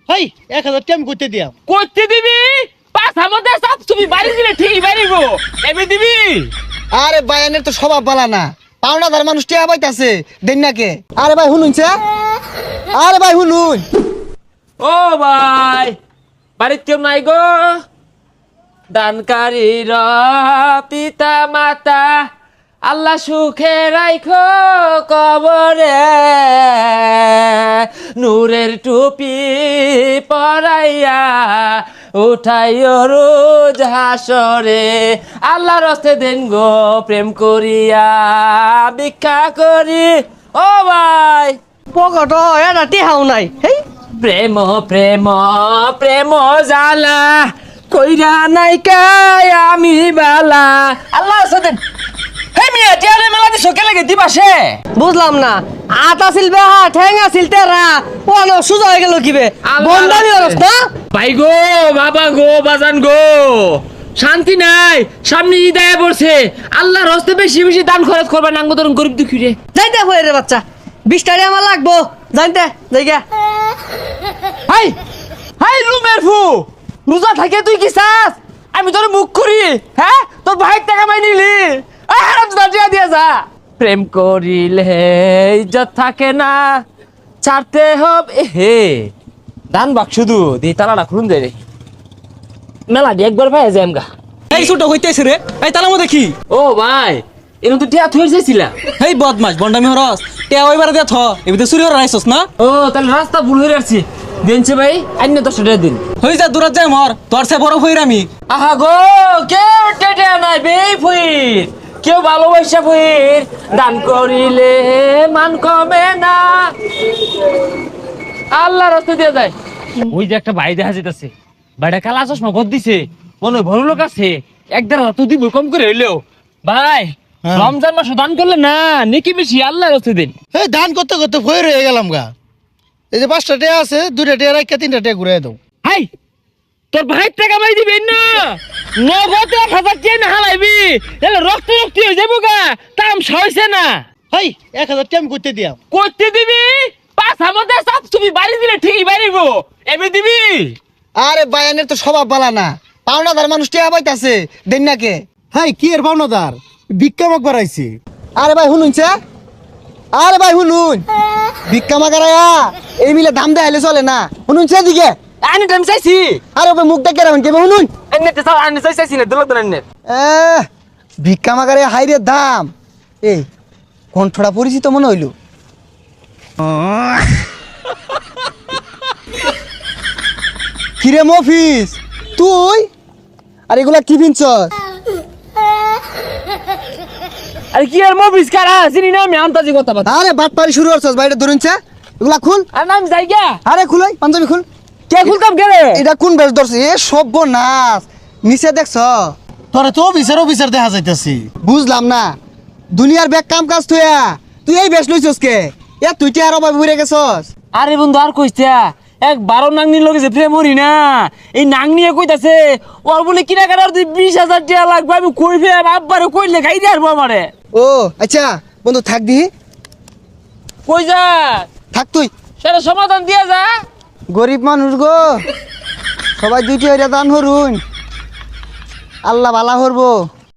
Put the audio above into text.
High 1000 টাকা আমি করতে দিয়াম। করতে দিবি? পাঁচ আমাদের সব তুমি বাড়ি দিলে ঠিক বাড়িব। এমনি দিবি? আরে বায়ানের তো স্বভাব বালা না, পাওনাদার মানুষ টিয়া পাইতাছে দেন নাকে। আরে ভাই শুনুনছে, আরে ভাই শুনুন। ও ভাই, বাড়ির কেউ নাই গো? দানকারীর পিতা মাতা আল্লাহ সুখে রাইখো কবরে, নূরের টুপি পরাইয়া উঠাইও রোজ হাসরে, আল্লাহ রস্তে দেন গো প্রেম করিয়া ভিক্ষা করি। ও ভাই, পকট এটা টেহাও নাই। হেই প্রেম প্রেম প্রেম জালা কইরা নাই কাই আমি বালা। আল্লাহ সাদেন হে মিয়া টিয়ারে মেলা দিছো কে লাগে দিবাসে? বুঝলাম না, আট আছিল বেহা ঠেং আছিল তেরা, ও না সুজা হয়ে গেল কিবে বন্দামি হরস না। ভাই গো, বাবা গো, বাজান গো, শান্তি নাই। সামনে ঈদ আয়া পড়ছে, আল্লাহর হস্তে বেশি বেশি দান খরচ করবা, নাঙ্গ তরুণ গরিব দুঃখী রে। যাইতে হয়ে রে বাচ্চা, 20 টাকা আমার লাগবো, জানতে যাইগা। হাই হাই লুমের ফু, রোজা থাকে তুই কি চাস আমি তোর মুখ করি? হ্যাঁ, তোর ভাই টাকা মাই নিলি, আরাম দাঁড়িয়ে দিয়ে যা। প্রেম করিলে ইজ্জত থাকে না, ছাড়তে হবে। হে দান বাক্স দু দিয়ে তালাটা খুলুন যায় রে, মেলা দিয়ে একবার ভাই যাই আমগা। এই ছোট হইতেছে রে, এই তালা মধ্যে কি? ও ভাই, এরকম তো টিয়া থুয়ে চাইছিলাম। এই বদমাস বন্ডামি হরস, টিয়া ওইবার দিয়ে থ, এবিতে চুরি হর আইছস না? ও তাহলে রাস্তা ভুল হয়ে আসছি। দিনছে ভাই আইনে 10 টাকা দিন। হই যা দূরত যাই মর, তোর সে বড় হইর আমি। আহা গো, কেউ টেটে নাই বে ফুইর, কেউ ভালোবাসা ফুইর, দান করিলে মান কমে না, আল্লাহ রাস্তা দিয়ে যায়। ওই যে একটা ভাই দেখা যেতেছে, ভাইটা কালা চশমা গদ দিছে, মনে হয় ভালো লোক আছে, এক দেড় হাত দিব কম করে হইলেও। ভাই হ্যাঁ। রমজান মাসে দান করলে না নেকি বেশি, আল্লাহ রাস্তা দিন। এই দান করতে করতে ফয়ের হয়ে গেলাম গা। এই যে 5টা টাকা আছে, 2টা টাকা রাখা 3টা টাকা ঘুরাই দাও। হাই তোর ভাই টাকা পাই দিবি না, নগদ 1000 টাকা না হালাইবি, তাহলে রক্ত রক্ত হয়ে যাবো গা, দাম সইছে না। হাই 1000 টাকা আমি করতে দিয়াম। করতে দিবি? পাঁচ আমাদের সব তুমি বাড়ি দিলে ঠিকই বাড়িব। এমনি দিবি? আরে বায়ানের তো স্বভাব বালা না, পাওনাদার মানুষ টিয়া পাইতাছে দেন নাকে। হাই কি এর পাওনাদার, ভিক্ষা মাগ বাড়াইছি। আরে ভাই শুনুনছে, আরে ভাই শুনুন, ভিক্ষা মাগারায়া এই মিলে দাম দেখাইলে চলে না। শুনুনছে দিকে, আনি টাইম চাইছি, আরে ওই মুখ দেখে রাখুন কেবে শুনুন। এনে তো সব আনি চাইছি না, দলক দলেন। ভিক্ষা মাগারে হাইরে দাম। এই কণ্ঠটা পরিচিত মনে হইল। কিরে মফিস তুই, আর এগুলা কি পিনছস? আরে কি আর মবিস কারা চিনি না আমি, আন্তাজি কথা বাতা। আরে বাটপারি শুরু করছস, বাইরে ধরুনছে এগুলা খুল। আর নাম যাই গা, আরে খুলাই পাঞ্জাবি খুল। কে খুলতাম কে রে? এটা কোন বেশ ধরছে? এ সর্বনাশ, নিচে দেখছ? তোরে তো অফিসার দেখা যাইতাছি। বুঝলাম না, দুনিয়ার ব্যাগ কাম কাজ তুইয়া তুই এই বেশ লইছস কে? এ তুই টি আর অভাবে ঘুরে গেছস। আরে বন্ধু আর কইছা, এক 12 নাংনির লগে যে প্রেম হরি না, এই নাংনিয়ে কইতাছে ওর বলে কিনা কাটার 20,000 টাকা লাগবে। আমি কই ফেম আব্বারে কইলে গাই দিয়ে আসবো আমারে। ও আচ্ছা বন্ধু থাক দি, কই যা থাক তুই। সেটা সমাধান দিয়া যা। গরিব মানুষ গো, সবাই দুইটি হইরা দান হরুন, আল্লাহ বালা করবো।